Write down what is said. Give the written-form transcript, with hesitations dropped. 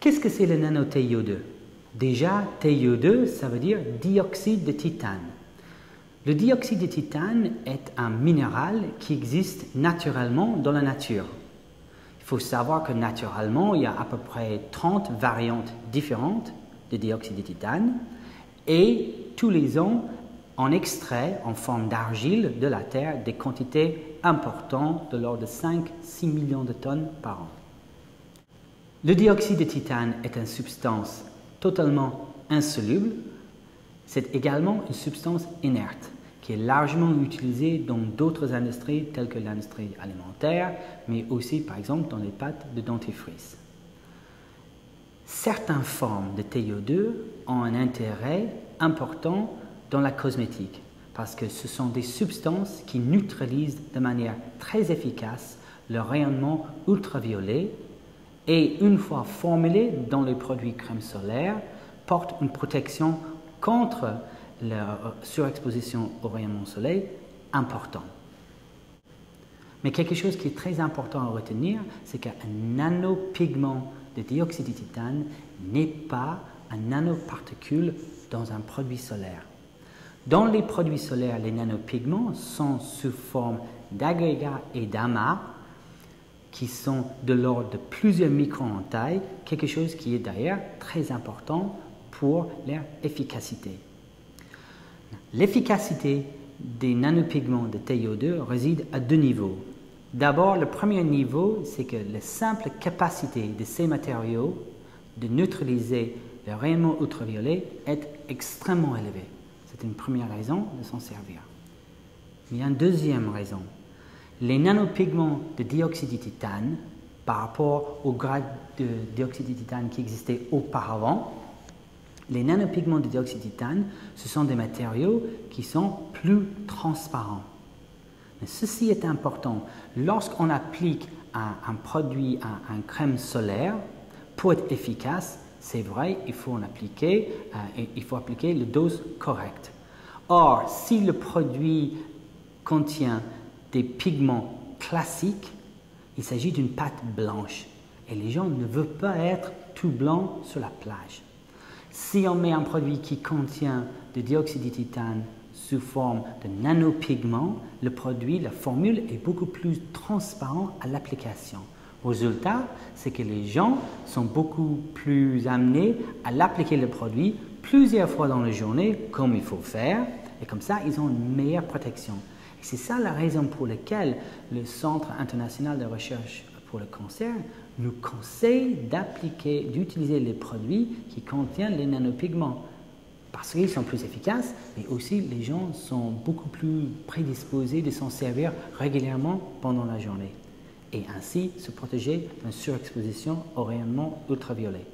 Qu'est-ce que c'est le nano-TiO2? Déjà, TiO2, ça veut dire dioxyde de titane. Le dioxyde de titane est un minéral qui existe naturellement dans la nature. Il faut savoir que naturellement, il y a à peu près 30 variantes différentes de dioxyde de titane et tous les ans, on extrait en forme d'argile de la Terre des quantités importantes de l'ordre de 5-6 millions de tonnes par an. Le dioxyde de titane est une substance totalement insoluble. C'est également une substance inerte qui est largement utilisée dans d'autres industries telles que l'industrie alimentaire, mais aussi par exemple dans les pâtes de dentifrice. Certaines formes de TiO2 ont un intérêt important dans la cosmétique parce que ce sont des substances qui neutralisent de manière très efficace le rayonnement ultraviolet et une fois formulées dans les produits crème solaire, portent une protection contre la surexposition au rayonnement soleil important. Mais quelque chose qui est très important à retenir, c'est qu'un nanopigment de dioxyde de titane n'est pas un nanoparticule dans un produit solaire. Dans les produits solaires, les nanopigments sont sous forme d'agrégats et d'amas qui sont de l'ordre de plusieurs microns en taille, quelque chose qui est d'ailleurs très important pour leur efficacité. L'efficacité des nanopigments de TiO2 réside à deux niveaux. D'abord, le premier niveau, c'est que la simple capacité de ces matériaux de neutraliser le rayonnement ultraviolet est extrêmement élevée. C'est une première raison de s'en servir. Il y a une deuxième raison. Les nanopigments de dioxyde de titane, par rapport au grade de dioxyde de titane qui existait auparavant, les nanopigments de dioxyde de titane, ce sont des matériaux qui sont plus transparents. Mais ceci est important. Lorsqu'on applique un produit, une crème solaire, pour être efficace, c'est vrai, il faut appliquer la dose correcte. Or, si le produit contient des pigments classiques, il s'agit d'une pâte blanche et les gens ne veulent pas être tout blancs sur la plage. Si on met un produit qui contient du dioxyde de titane sous forme de nanopigments, le produit, la formule est beaucoup plus transparent à l'application. Résultat, c'est que les gens sont beaucoup plus amenés à l'appliquer le produit plusieurs fois dans la journée, comme il faut faire, et comme ça, ils ont une meilleure protection. C'est ça la raison pour laquelle le Centre international de recherche pour le cancer nous conseille d'utiliser les produits qui contiennent les nanopigments parce qu'ils sont plus efficaces, mais aussi les gens sont beaucoup plus prédisposés de s'en servir régulièrement pendant la journée et ainsi se protéger d'une surexposition au rayonnement ultraviolet.